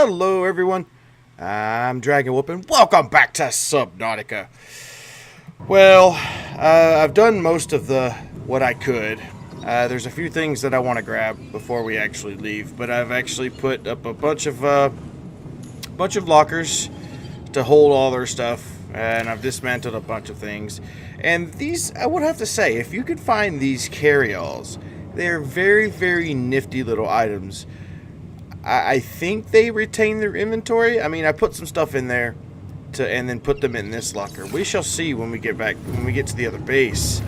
Hello everyone, I'm Dragon Whoop and welcome back to Subnautica. Well, I've done most of what I could. There's a few things that I want to grab before we actually leave, but I've actually put up a bunch of lockers to hold all their stuff, and I've dismantled a bunch of things. And these, I would have to say, if you could find these carry-alls, they're very, very nifty little items. I think they retain their inventory. I mean, I put some stuff in there and then put them in this locker. We shall see when we get back, when we get to the other base,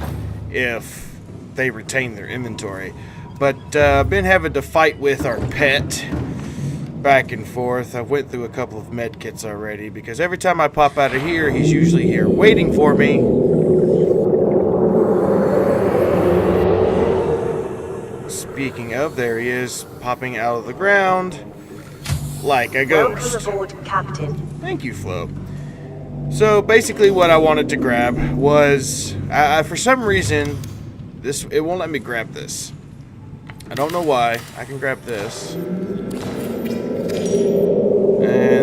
if they retain their inventory. But I've been having to fight with our pet back and forth. I went through a couple of med kits already because every time I pop out of here, he's usually here waiting for me. Speaking of, there he is, popping out of the ground like a ghost. Welcome aboard, Captain. Thank you, Flo. So basically what I wanted to grab was, for some reason, it won't let me grab this. I don't know why. I can grab this. And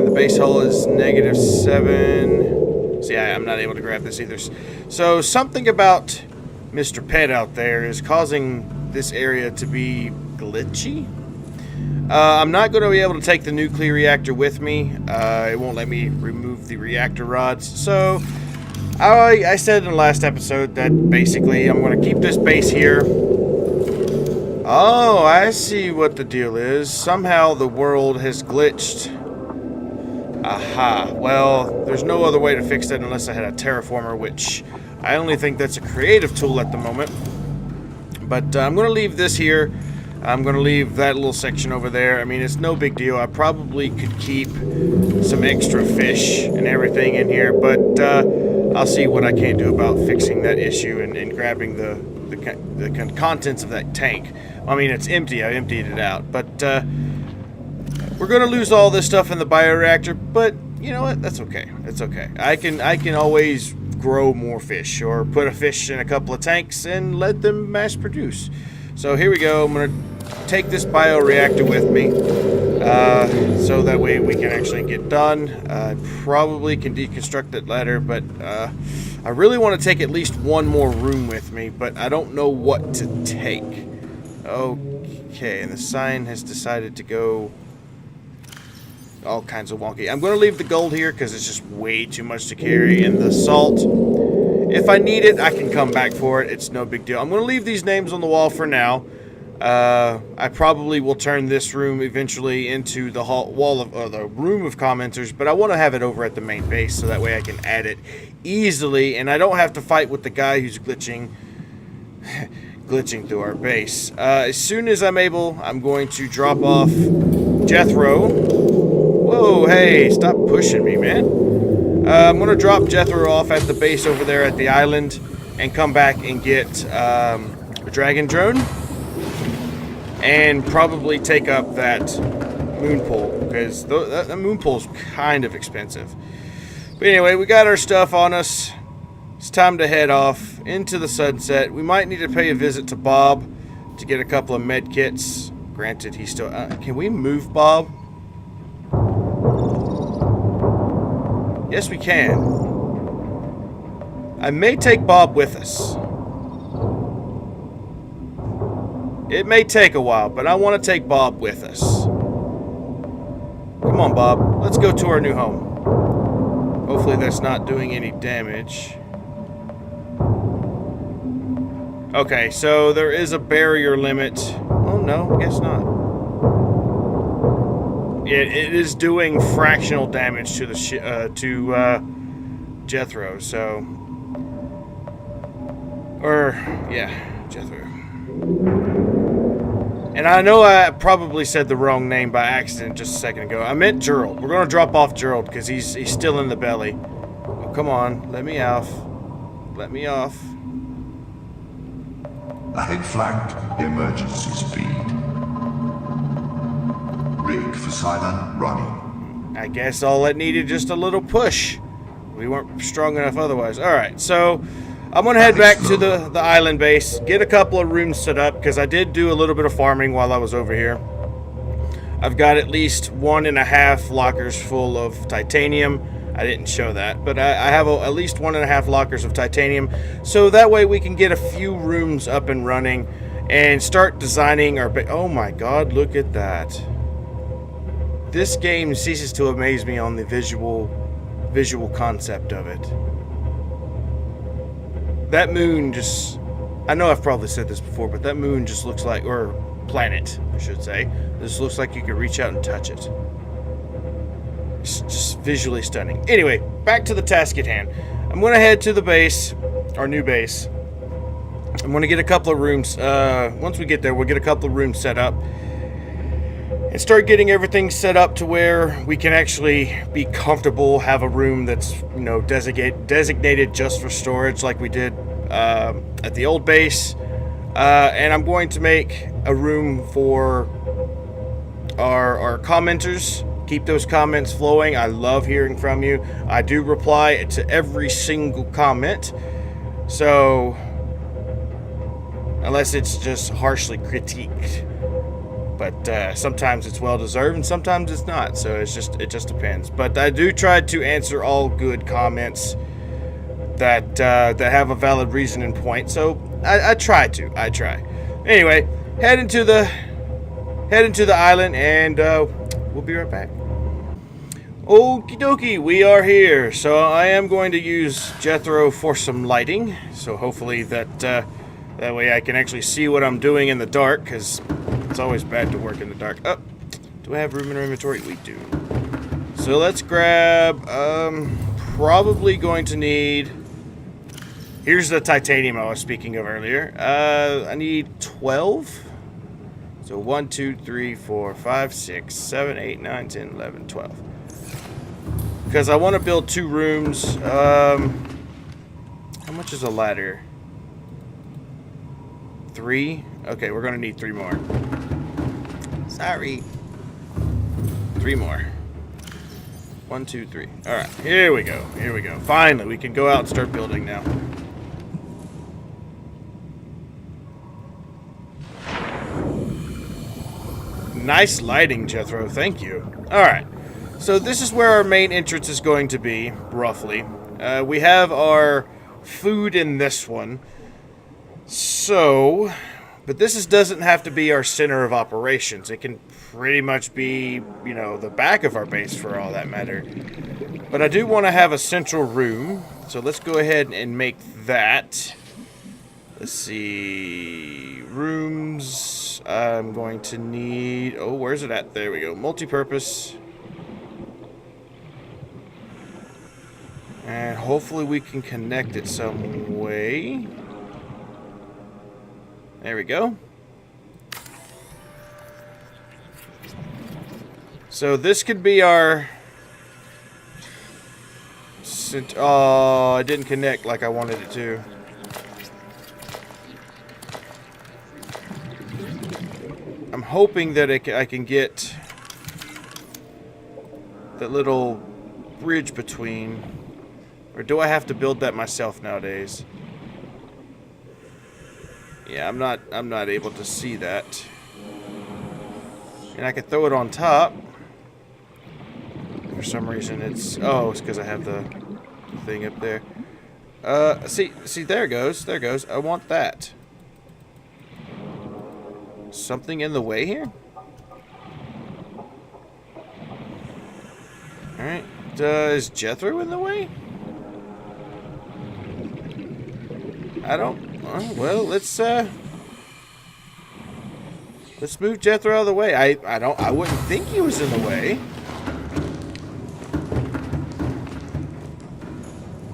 the base hull is -7. See, I'm not able to grab this either. So something about Mr. Pet out there is causing this area to be glitchy. I'm not going to be able to take the nuclear reactor with me. It won't let me remove the reactor rods. So I said in the last episode that basically I'm going to keep this base here. Oh, I see what the deal is. Somehow the world has glitched. Aha. Well, there's no other way to fix that unless I had a terraformer, which I only think that's a creative tool at the moment. But I'm going to leave this here. I'm going to leave that little section over there. I mean, it's no big deal. I probably could keep some extra fish and everything in here, but I'll see what I can do about fixing that issue and grabbing the contents of that tank. I mean, it's empty. I emptied it out. But we're going to lose all this stuff in the bioreactor, but you know what? That's okay. It's okay. I can always grow more fish or put a fish in a couple of tanks and let them mass produce. So here we go. I'm going to take this bioreactor with me so that way we can actually get done. I probably can deconstruct that ladder, but I really want to take at least one more room with me, but I don't know what to take. Okay, and the sign has decided to go all kinds of wonky. I'm going to leave the gold here because it's just way too much to carry, and the salt, if I need it, I can come back for it. It's no big deal. I'm going to leave these names on the wall for now. I probably will turn this room eventually into the the room of commenters, but I want to have it over at the main base so that way I can add it easily, and I don't have to fight with the guy who's glitching through our base. As soon as I'm able, I'm going to drop off Jethro. Whoa, hey, stop pushing me, man. I'm going to drop Jethro off at the base over there at the island and come back and get a dragon drone and probably take up that moon pole because the moon pole's kind of expensive. But anyway, we got our stuff on us. It's time to head off into the sunset. We might need to pay a visit to Bob to get a couple of med kits. Granted, he's still... can we move Bob? Yes, we can. I may take Bob with us. It may take a while, but I want to take Bob with us. Come on, Bob. Let's go to our new home. Hopefully that's not doing any damage. Okay, so there is a barrier limit. Oh, no, I guess not. It is doing fractional damage to the Jethro, so... Jethro. And I know I probably said the wrong name by accident just a second ago. I meant Gerald. We're going to drop off Gerald because he's still in the belly. Oh, come on. Let me off. Let me off. Ahead flanked, emergency speed. Rig for silent running. I guess all it needed just a little push. We weren't strong enough otherwise. Alright, so I'm going to head back to the island base, get a couple of rooms set up, because I did do a little bit of farming while I was over here. I've got at least 1.5 lockers full of titanium. I didn't show that, but I have at least 1.5 lockers of titanium, so that way we can get a few rooms up and running and start designing our oh my god, look at that. This game ceases to amaze me on the visual concept of it. That moon just, I know I've probably said this before, but that moon just looks like, or planet, I should say, this looks like you could reach out and touch it. It's just visually stunning. Anyway, back to the task at hand. I'm going to head to the base, our new base. I'm going to get a couple of rooms. Once we get there, we'll get a couple of rooms set up and start getting everything set up to where we can actually be comfortable, have a room that's, you know, designated just for storage like we did at the old base. And I'm going to make a room for our commenters. Keep those comments flowing. I love hearing from you. I do reply to every single comment. So, unless it's just harshly critiqued. But sometimes it's well deserved and sometimes it's not. So it just depends. But I do try to answer all good comments that have a valid reason and point. So I try. Anyway, head into the island and we'll be right back. Okie dokie, we are here. So I am going to use Jethro for some lighting. So hopefully that way I can actually see what I'm doing in the dark, because it's always bad to work in the dark. Oh, do I have room in our inventory? We do. So let's grab, probably going to need, here's the titanium I was speaking of earlier. I need 12. So 1, 2, 3, 4, 5, 6, 7, 8, 9, 10, 11, 12. Because I want to build 2 rooms. How much is a ladder? 3? Okay, we're going to need 3 more. Sorry. 3 more. 1, 2, 3. Alright, here we go. Here we go. Finally, we can go out and start building now. Nice lighting, Jethro. Thank you. Alright. So this is where our main entrance is going to be, roughly. We have our food in this one. So, but this doesn't have to be our center of operations. It can pretty much be, you know, the back of our base for all that matter. But I do want to have a central room. So let's go ahead and make that. Let's see. Rooms. I'm going to need... Oh, where's it at? There we go. Multi-purpose. And hopefully we can connect it some way. There we go. So this could be our... Oh, it didn't connect like I wanted it to. I'm hoping that I can get that little bridge between. Or do I have to build that myself nowadays? Yeah, I'm not able to see that. And I can throw it on top. For some reason it's because I have the thing up there. See there it goes. There it goes. I want that. Something in the way here? Alright. Is Jethro in the way? I don't... well, let's move Jethro out of the way. I wouldn't think he was in the way.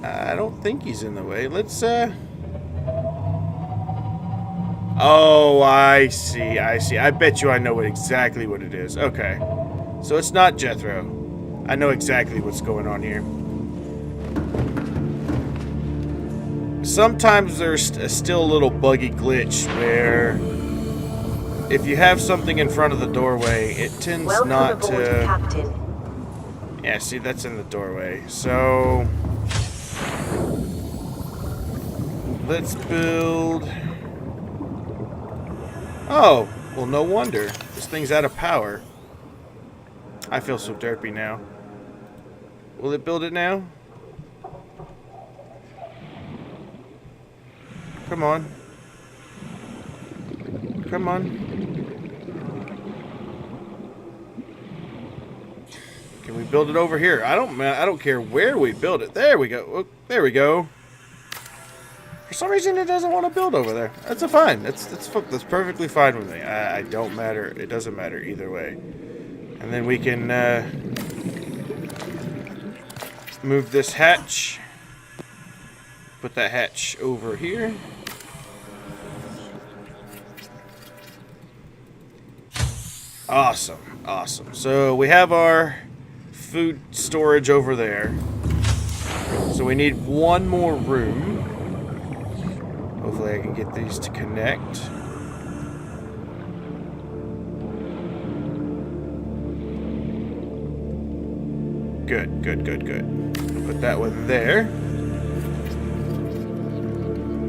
I don't think he's in the way. Let's Oh, I see. I bet you I know exactly what it is. Okay. So it's not Jethro. I know exactly what's going on here. Sometimes there's still a little buggy glitch where if you have something in front of the doorway, it tends not to... Captain. Yeah, see, that's in the doorway. So... let's build... Oh, well, no wonder. This thing's out of power. I feel so derpy now. Will it build it now? Come on. Come on. Can we build it over here? I don't care where we build it. There we go. Oh, there we go. For some reason, it doesn't want to build over there. That's fine. That's perfectly fine with me. I don't matter. It doesn't matter either way. And then we can move this hatch. Put that hatch over here. Awesome. Awesome. So we have our food storage over there. So we need one more room. Hopefully I can get these to connect. Good, good, good, good. Put that one there.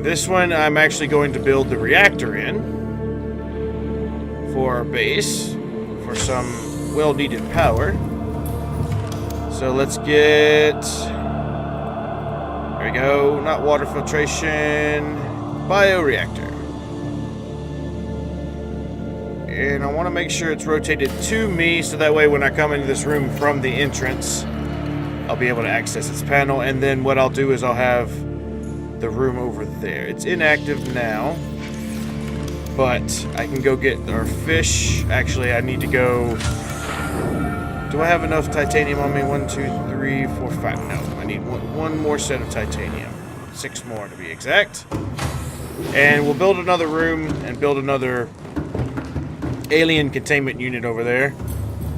This one I'm actually going to build the reactor in for our base for some well-needed power. So let's get... There we go. Not water filtration. Bioreactor. And I want to make sure it's rotated to me so that way when I come into this room from the entrance, I'll be able to access its panel. And then what I'll do is I'll have the room over there. It's inactive now, but I can go get our fish. Actually, I need to go... Do I have enough titanium on me? 1, 2, 3, 4, 5. No, I need one more set of titanium. 6 more to be exact. And we'll build another room and build another alien containment unit over there.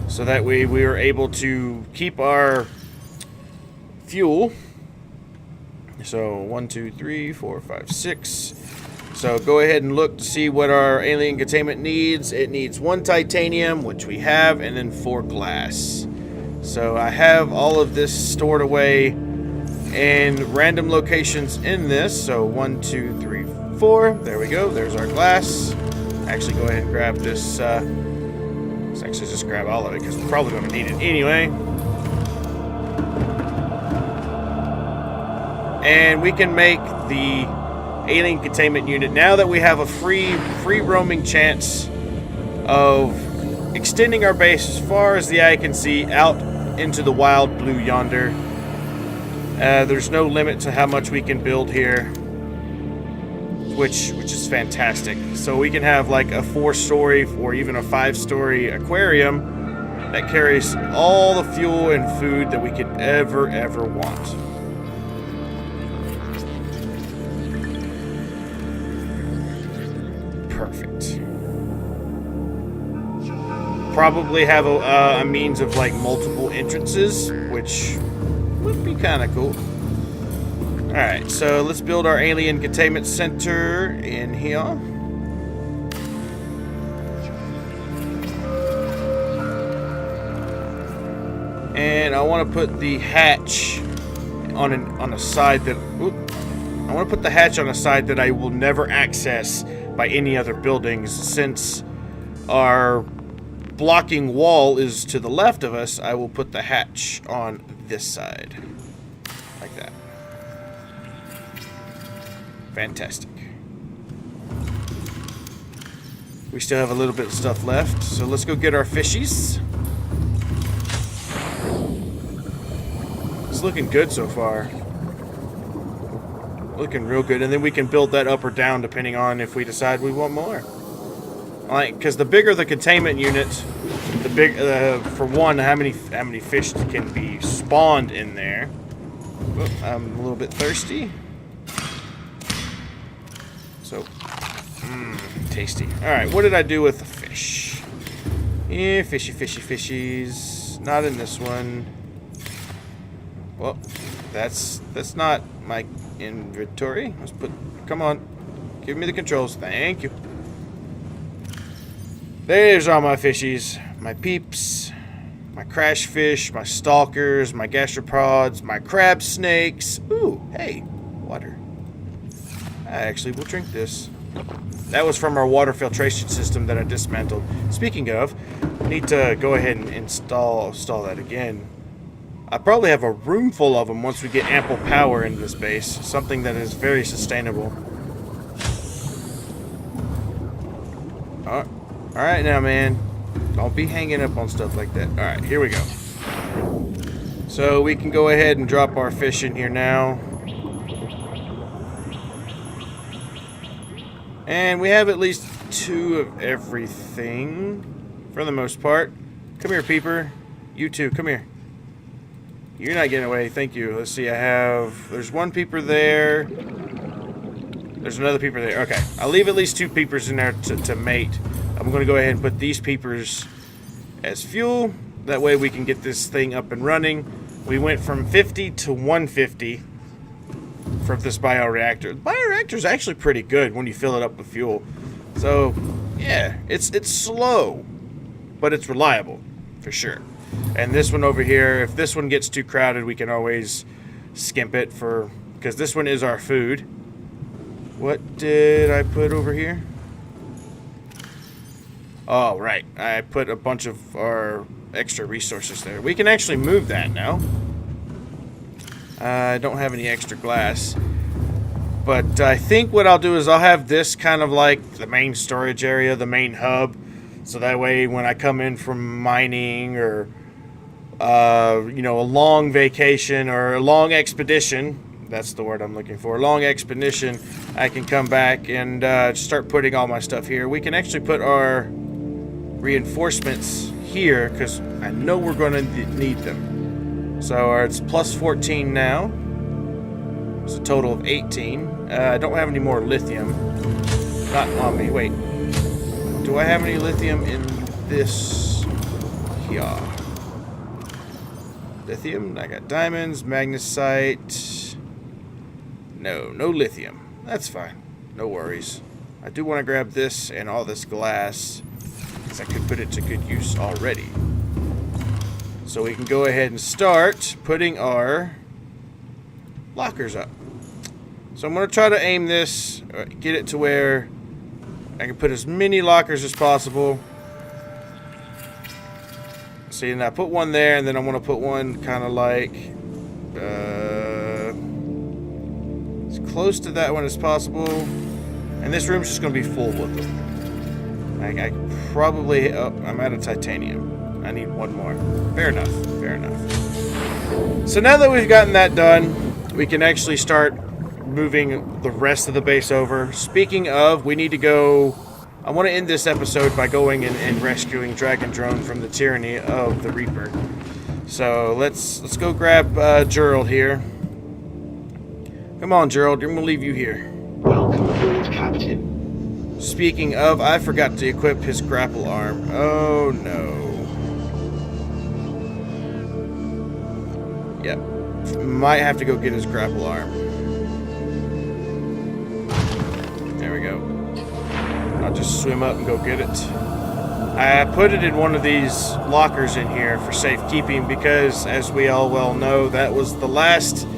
So that way we are able to keep our fuel. So 1, 2, 3, 4, 5, 6. So go ahead and look to see what our alien containment needs. It needs 1 titanium, which we have, and then 4 glass. So I have all of this stored away in random locations in this. So 1, 2, 3, 4. There we go. There's our glass. Actually, go ahead and grab this. Let's actually just grab all of it because we're probably going to need it anyway. And we can make the alien containment unit now that we have a free roaming chance of extending our base as far as the eye can see out into the wild blue yonder. There's no limit to how much we can build here, which is fantastic. So we can have like a 4-story or even a 5-story aquarium that carries all the fuel and food that we could ever want. Perfect. Probably have a means of like multiple entrances, which would be kind of cool. Alright, so let's build our alien containment center in here. And I want to put the hatch on a side that... I want to put the hatch on a side that I will never access by any other buildings. Since our blocking wall is to the left of us, I will put the hatch on this side. Like that. Fantastic. We still have a little bit of stuff left, so let's go get our fishies. It's looking good so far. Looking real good, and then we can build that up or down depending on if we decide we want more. Like, because the bigger the containment unit, the big for one, how many fish can be spawned in there. Oh, I'm a little bit thirsty. So, tasty. All right, what did I do with the fish? Yeah, fishy, fishies. Not in this one. Well, that's not my inventory. Let's put. Come on, give me the controls. Thank you. There's all my fishies, my peeps, my crash fish, my stalkers, my gastropods, my crab snakes. Ooh, hey, water. I actually will drink this. That was from our water filtration system that I dismantled. Speaking of, I need to go ahead and install that again. I probably have a room full of them once we get ample power into this base. Something that is very sustainable. Alright now, man. Don't be hanging up on stuff like that. Alright, here we go. So we can go ahead and drop our fish in here now. And we have at least 2 of everything, for the most part. Come here, Peeper. You too, come here. You're not getting away, thank you. Let's see, there's 1 Peeper there. There's another Peeper there. Okay, I'll leave at least 2 Peepers in there to mate. I'm going to go ahead and put these Peepers as fuel. That way we can get this thing up and running. We went from 50 to 150 from this bioreactor. The bioreactor is actually pretty good when you fill it up with fuel. So, yeah, it's slow, but it's reliable, for sure. And this one over here, if this one gets too crowded, we can always skimp it because this one is our food. What did I put over here? Oh, right. I put a bunch of our extra resources there. We can actually move that now. I don't have any extra glass. But I think what I'll do is I'll have this kind of like the main storage area, the main hub. So that way when I come in from mining or, you know, a long vacation or a long expedition, that's the word I'm looking for, a long expedition, I can come back and start putting all my stuff here. We can actually put our reinforcements here because I know we're going to need them. So it's plus 14 now. It's a total of 18. I don't have any more lithium. Not on me. Wait. Do I have any lithium in this here? Lithium. I got diamonds, magnesite. No lithium. That's fine. No worries. I do want to grab this and all this glass because I could put it to good use already. So we can go ahead and start putting our lockers up. So I'm going to try to aim this, get it to where I can put as many lockers as possible. See, and I put one there, and then I want to put one kind of like as close to that one as possible. And this room's just going to be full with them. I probably, I'm out of titanium. I need one more. Fair enough. Fair enough. So now that we've gotten that done, we can actually start moving the rest of the base over. Speaking of, we need to go... I want to end this episode by going and rescuing Dragon Drone from the tyranny of the Reaper. So let's go grab Gerald here. Come on, Gerald. I'm going to leave you here. Welcome aboard, Captain. Speaking of, I forgot to equip his grapple arm. Oh, no. Yep. Might have to go get his grapple arm. There we go. I'll just swim up and go get it. I put it in one of these lockers in here for safekeeping because, as we all well know, that was the last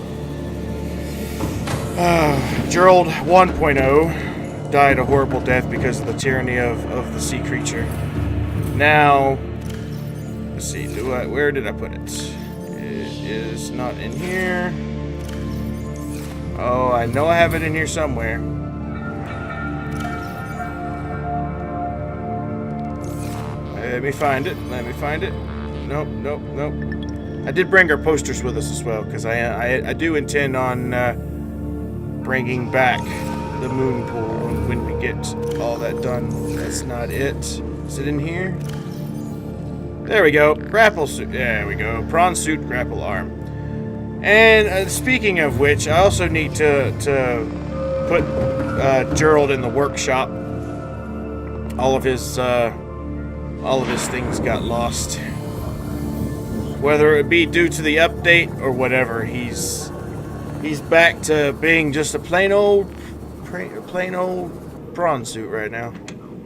Gerald 1.0 died a horrible death because of the tyranny of the sea creature. Now, let's see, where did I put it? It is not in here. Oh, I know I have it in here somewhere. Let me find it. Let me find it. Nope, nope, nope. I did bring our posters with us as well because I do intend on bringing back the moon pool when we get all that done. That's not it. Is it in here? There we go. Grapple suit. There we go. Prawn suit, grapple arm. And speaking of which, I also need to put Gerald in the workshop. All of his things got lost. Whether it be due to the update or whatever, he's back to being just a plain old prawn suit right now.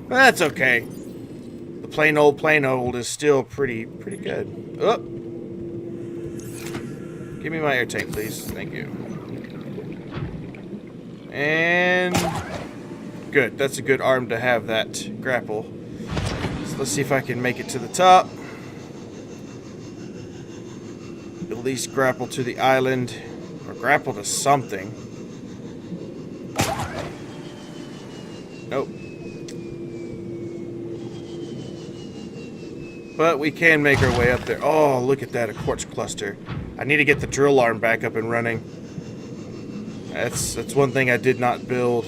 But that's okay. The plain old is still pretty good. Oh. Give me my air tank, please. Thank you. And Good. That's a good arm to have, that grapple. So let's see if I can make it to the top. At least grapple to the island. Or grapple to something. Nope. But we can make our way up there. Oh, look at that, a quartz cluster. I need to get the drill arm back up and running. That's one thing I did not build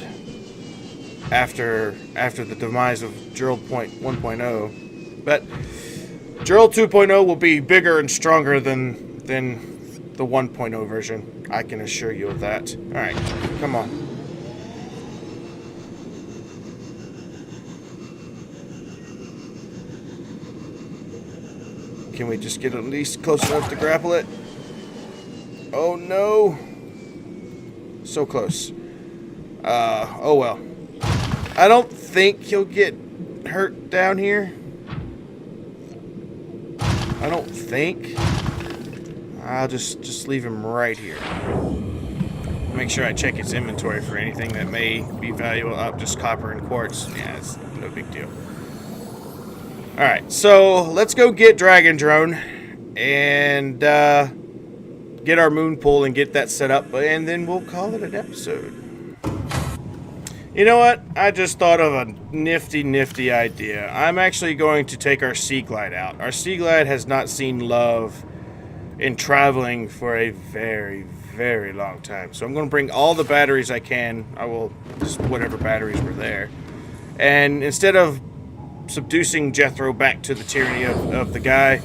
after the demise of Drill 1.0. But Drill 2.0 will be bigger and stronger than the 1.0 version. I can assure you of that. Alright, come on. Can we just get at least close enough to grapple it? Oh no! So close. Oh well. I don't think he'll get hurt down here. I don't think. I'll just leave him right here. Make sure I check his inventory for anything that may be valuable. Up, just copper and quartz. Yeah, it's no big deal. Alright, so let's go get Dragon Drone and get our moon pool and get that set up, and then we'll call it an episode. You know what? I just thought of a nifty idea. I'm actually going to take our Sea Glide out. Our Sea Glide has not seen love in traveling for a very long time. So I'm going to bring all the batteries I can. I will just whatever batteries were there. And instead of subducing Jethro back to the tyranny of the guy,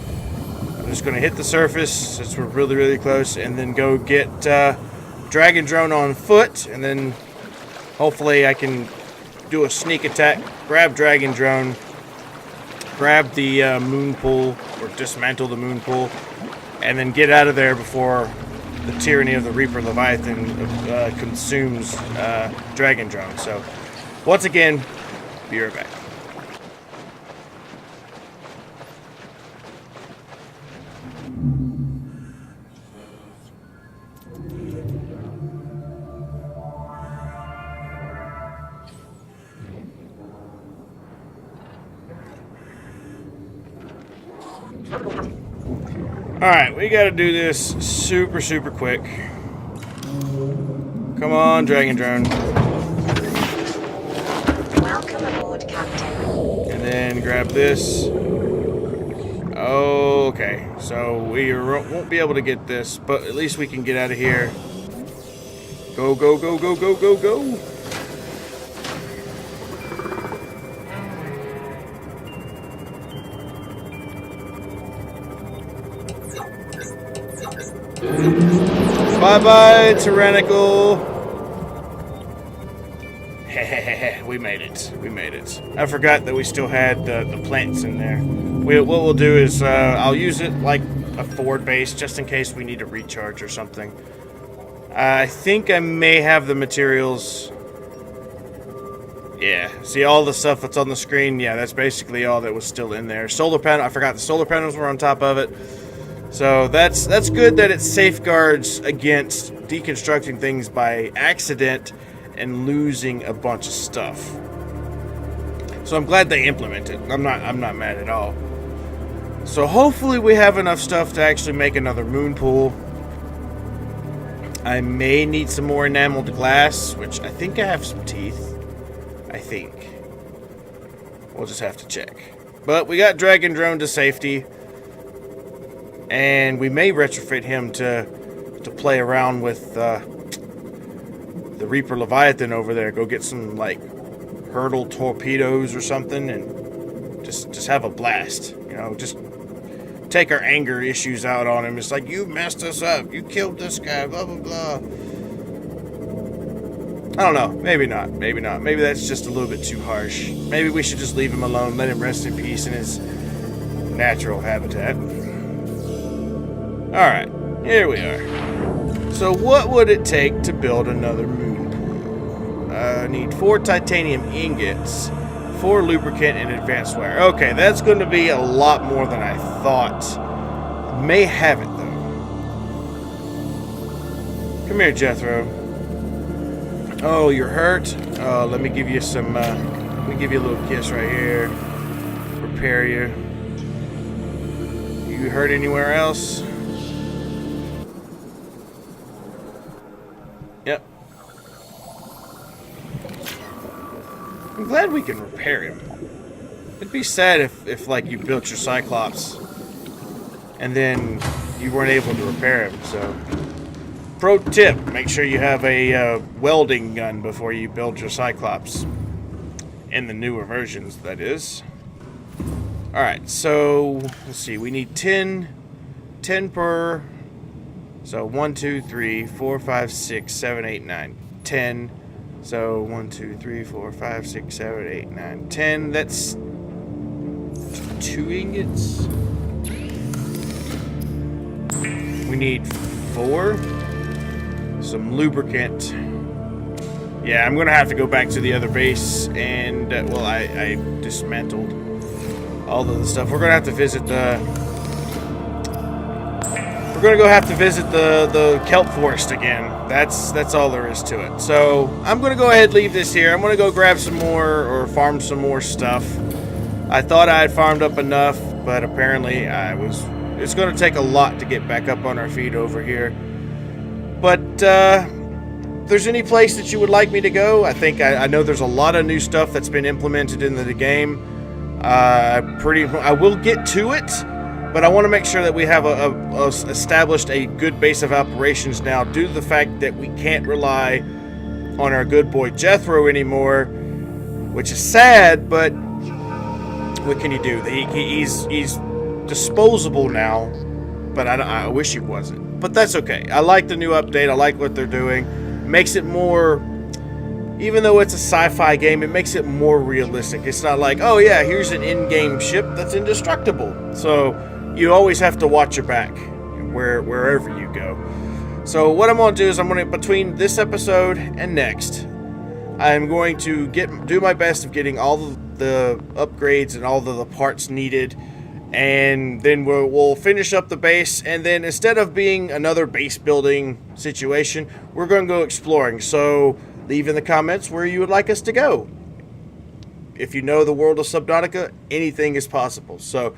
I'm just going to hit the surface since we're really close, and then go get Dragon Drone on foot, and then hopefully I can do a sneak attack, grab Dragon Drone, grab the moon pool, or dismantle the moon pool, and then get out of there before the tyranny of the Reaper Leviathan consumes Dragon Drone. So once again, be right back. Alright, we gotta do this super quick. Come on, Dragon Drone. Welcome aboard, Captain. And then grab this. Okay, so we won't be able to get this, but at least we can get out of here. Go. Bye-bye, tyrannical. We made it. I forgot that we still had the plants in there. What we'll do is I'll use it like a forward base just in case we need to recharge or something. I think I may have the materials. Yeah, see all the stuff that's on the screen? Yeah, that's basically all that was still in there. Solar panel, I forgot the solar panels were on top of it. So that's good that it safeguards against deconstructing things by accident and losing a bunch of stuff. So I'm glad they implemented. I'm not mad at all. So hopefully we have enough stuff to actually make another moon pool. I may need some more enameled glass, which I think I have some teeth. I think. We'll just have to check. But we got Dragon Drone to safety. And we may retrofit him to play around with the Reaper Leviathan over there. Go get some like hurtle torpedoes or something, and just have a blast. You know, just take our anger issues out on him. It's like, you messed us up. You killed this guy. Blah blah blah. I don't know. Maybe not. Maybe that's just a little bit too harsh. Maybe we should just leave him alone. Let him rest in peace in his natural habitat. Alright, here we are. So what would it take to build another moon pool? I need 4 titanium ingots, 4 lubricant, and advanced wire. Okay, that's going to be a lot more than I thought. May have it, though. Come here, Jethro. Oh, you're hurt? Oh, let me give you some, let me give you a little kiss right here. Repair you. You hurt anywhere else? Yep. I'm glad we can repair him. It'd be sad if like, you built your Cyclops and then you weren't able to repair him, so... Pro tip, make sure you have a welding gun before you build your Cyclops. In the newer versions, that is. Alright, so, let's see, we need 10 per... So, 1, 2, 3, 4, 5, 6, 7, 8, 9, 10. So, 1, 2, 3, 4, 5, 6, 7, 8, 9, 10. That's 2 ingots. We need 4. Some lubricant. Yeah, I'm gonna have to go back to the other base and well, I dismantled all of the stuff. We're gonna have to visit the. We're gonna go have to visit the kelp forest again. That's all there is to it. So I'm gonna go ahead and leave this here. I'm gonna go grab some more or farm some more stuff. I thought I had farmed up enough, but apparently I was. It's gonna take a lot to get back up on our feet over here. But if there's any place that you would like me to go, I know there's a lot of new stuff that's been implemented into the game. I will get to it, but I want to make sure that we have established a good base of operations now, due to the fact that we can't rely on our good boy Jethro anymore, which is sad. But what can you do? He's disposable now, but I wish he wasn't. But that's okay. I like the new update. I like what they're doing. Makes it more, even though it's a sci-fi game, it makes it more realistic. It's not like, oh yeah, here's an in-game ship that's indestructible. So you always have to watch your back wherever you go. So what I'm going to do is between this episode and next, I'm going to do my best of getting all the upgrades and all of the parts needed. And then we'll finish up the base, and then instead of being another base building situation, we're going to go exploring. So leave in the comments where you would like us to go. If you know the world of Subnautica, anything is possible. So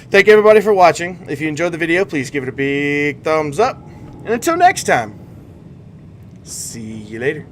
thank you everybody for watching. If you enjoyed the video, please give it a big thumbs up. And until next time, see you later.